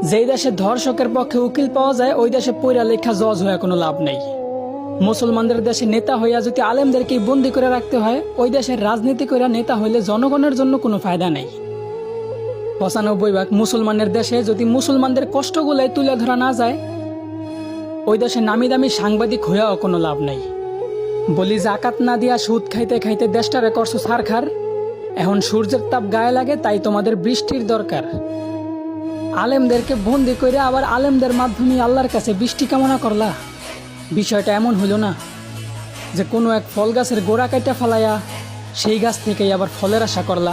যেই দেশে ধর্ষকের পক্ষে উকিল পাওয়া যায় ওই দেশে পইরা লেখা জজ হয়ে কোনো লাভ নেই। মুসলমানদের দেশে নেতা হইয়া যদি আলেমদেরকে বন্দি করে রাখতে হয়, ওই দেশের রাজনীতি করে নেতা হইলে জনগণের জন্য কোনো ফায়দা নেই। ৯৫% মুসলমানের দেশে যদি মুসলমানদের কষ্টগুলাই তুলে ধরা না যায়, ওই দেশে নামি দামি সাংবাদিক হইয়াও কোনো লাভ নেই। বলি জাকাত না দিয়া সুদ খাইতে খাইতে দেশটারে করছো ছারখার। এখন সূর্যের তাপ গায়ে লাগে, তাই তোমাদের বৃষ্টির দরকার। আলেমদেরকে বন্দি করে আবার আলেমদের মাধ্যমে আল্লাহর কাছে বৃষ্টি কামনা করলা। বিষয়টা এমন হইল না যে কোনো এক ফল গাছের গোড়া কাইটা ফালাইয়া সেই গাছ থেকেই আবার ফলের আশা করলা।